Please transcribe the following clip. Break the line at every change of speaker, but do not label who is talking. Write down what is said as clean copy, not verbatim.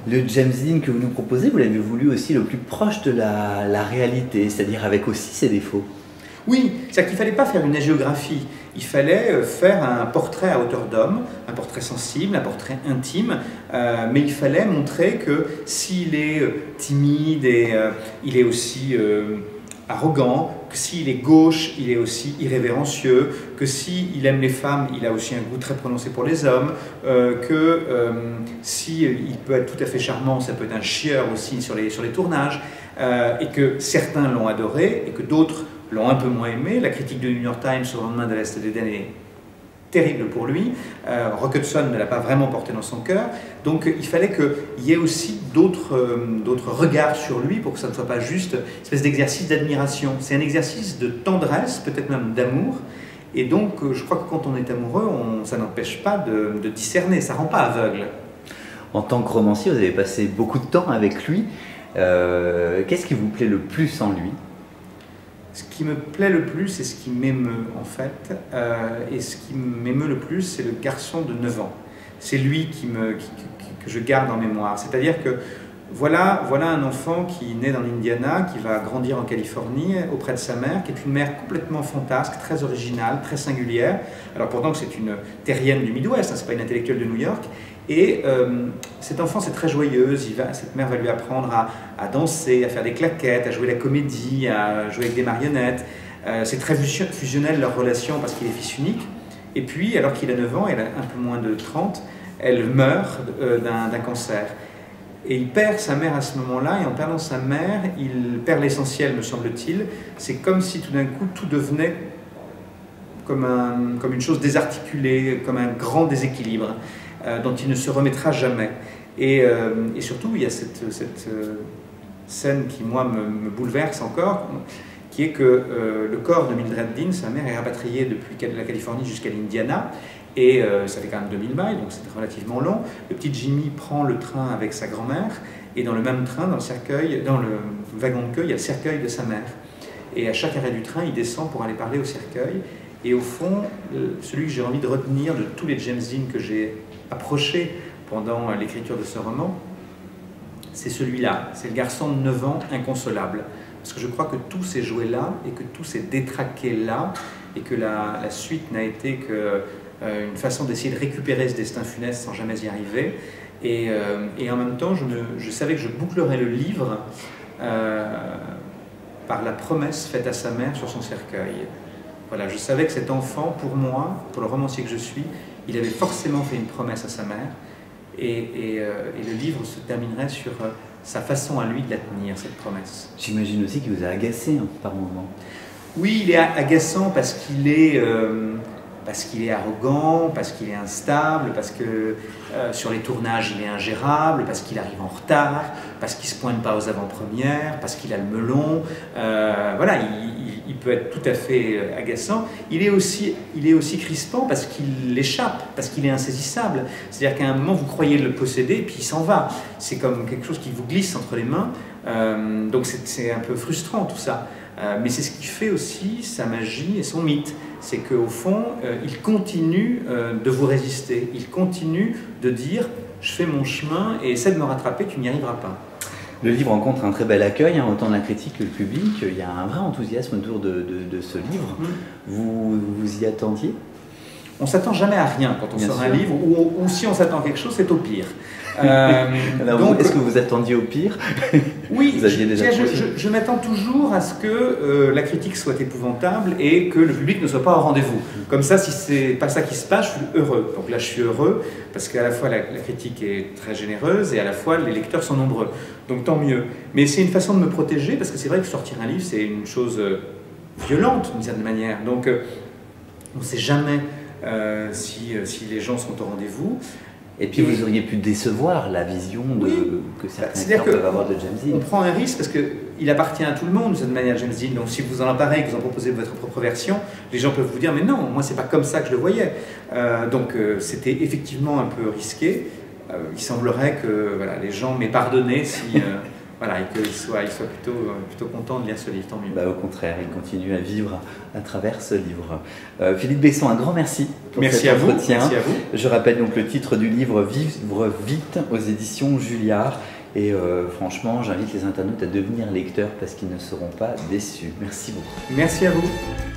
Le James Dean que vous nous proposez, vous l'avez voulu aussi le plus proche de la réalité, c'est-à-dire avec aussi ses défauts.
Oui, c'est-à-dire qu'il ne fallait pas faire une hagiographie, il fallait faire un portrait à hauteur d'homme, un portrait sensible, un portrait intime, mais il fallait montrer que s'il est timide et il est aussi arrogant, que s'il est gauche, il est aussi irrévérencieux, que s'il aime les femmes, il a aussi un goût très prononcé pour les hommes, que s'il peut être tout à fait charmant, ça peut être un chieur aussi sur les tournages, et que certains l'ont adoré et que d'autres l'ont un peu moins aimé. La critique du New York Times au lendemain de l'Est d'Éden est terrible pour lui. Rock Hudson ne l'a pas vraiment porté dans son cœur. Donc il fallait qu'il y ait aussi d'autres regards sur lui pour que ça ne soit pas juste une espèce d'exercice d'admiration. C'est un exercice de tendresse, peut-être même d'amour. Et donc je crois que quand on est amoureux, ça n'empêche pas de discerner, ça ne rend pas aveugle.
En tant que romancier, vous avez passé beaucoup de temps avec lui. Qu'est-ce qui vous plaît le plus en lui ?
Ce qui me plaît le plus et ce qui m'émeut en fait, et ce qui m'émeut le plus, c'est le garçon de 9 ans. C'est lui que je garde en mémoire. C'est-à-dire que voilà un enfant qui naît dans l'Indiana, qui va grandir en Californie auprès de sa mère, qui est une mère complètement fantasque, très originale, très singulière. Alors pourtant que c'est une terrienne du Midwest, hein, c'est pas une intellectuelle de New York. Et cet enfant, c'est très joyeuse, cette mère va lui apprendre à danser, à faire des claquettes, à jouer la comédie, à jouer avec des marionnettes. C'est très fusionnel leur relation parce qu'il est fils unique. Et puis, alors qu'il a 9 ans, elle a un peu moins de 30, elle meurt d'un cancer. Et il perd sa mère à ce moment-là, et en perdant sa mère, il perd l'essentiel, me semble-t-il. C'est comme si tout d'un coup, tout devenait comme une chose désarticulée, comme un grand déséquilibre. Dont il ne se remettra jamais. Et surtout, il y a cette scène qui, moi, me bouleverse encore, qui est que le corps de Mildred Dean, sa mère, est rapatrié depuis la Californie jusqu'à l'Indiana, et ça fait quand même 2000 miles, donc c'est relativement long. Le petit Jimmy prend le train avec sa grand-mère, et dans le même train, dans le wagon de queue, il y a le cercueil de sa mère. Et à chaque arrêt du train, il descend pour aller parler au cercueil. Et au fond, celui que j'ai envie de retenir de tous les James Dean que j'ai approché pendant l'écriture de ce roman, c'est celui-là, c'est le garçon de 9 ans inconsolable. Parce que je crois que tout s'est joué là, et que tout s'est détraqué là, et que la suite n'a été qu'une façon d'essayer de récupérer ce destin funeste sans jamais y arriver. Et en même temps, je savais que je bouclerais le livre par la promesse faite à sa mère sur son cercueil. Voilà, je savais que cet enfant, pour moi, pour le romancier que je suis, il avait forcément fait une promesse à sa mère, et le livre se terminerait sur sa façon à lui de la tenir, cette promesse.
J'imagine aussi qu'il vous a agacé par moments.
Oui, il est agaçant parce qu'il est arrogant, parce qu'il est instable, parce que sur les tournages il est ingérable, parce qu'il arrive en retard, parce qu'il ne se pointe pas aux avant-premières, parce qu'il a le melon. Voilà, il peut être tout à fait agaçant. Il est aussi crispant parce qu'il échappe, parce qu'il est insaisissable. C'est-à-dire qu'à un moment vous croyez le posséder, puis il s'en va. C'est comme quelque chose qui vous glisse entre les mains. Donc c'est un peu frustrant tout ça. Mais c'est ce qui fait aussi sa magie et son mythe. C'est qu'au fond, il continue de vous résister. Il continue de dire « je fais mon chemin et essaie de me rattraper, tu n'y arriveras pas ».
Le livre rencontre un très bel accueil, autant de la critique que le public. Il y a un vrai enthousiasme autour de ce livre. Vous y attendiez ?
On ne s'attend jamais à rien quand on sort un livre, ou si on s'attend à quelque chose, c'est au pire.
Alors, est-ce que vous attendiez au pire?
Oui,
vous aviez déjà
je m'attends toujours à ce que la critique soit épouvantable et que le public ne soit pas au rendez-vous. Comme ça, si c'est pas ça qui se passe, je suis heureux. Donc là, je suis heureux parce qu'à la fois la critique est très généreuse et à la fois les lecteurs sont nombreux. Donc tant mieux. Mais c'est une façon de me protéger parce que c'est vrai que sortir un livre, c'est une chose violente d'une certaine manière. Donc on ne sait jamais si les gens sont au rendez-vous.
Et puis vous auriez pu décevoir la vision que certains lecteurs peuvent avoir de James Dean.
On prend un risque parce qu'il appartient à tout le monde de cette manière, James Dean. Donc si vous en emparez et que vous en proposez votre propre version, les gens peuvent vous dire « mais non, moi c'est pas comme ça que je le voyais ». Donc c'était effectivement un peu risqué. Il semblerait que voilà, les gens m'aient pardonné si voilà, et qu'il soit plutôt content de lire ce livre, tant mieux.
Au contraire, il continue à vivre à travers ce livre. Philippe Besson, un grand merci pour cet entretien.
Merci à vous.
Je rappelle donc le titre du livre, Vivre vite, aux éditions Julliard. Et franchement, j'invite les internautes à devenir lecteurs parce qu'ils ne seront pas déçus. Merci beaucoup.
Merci à vous.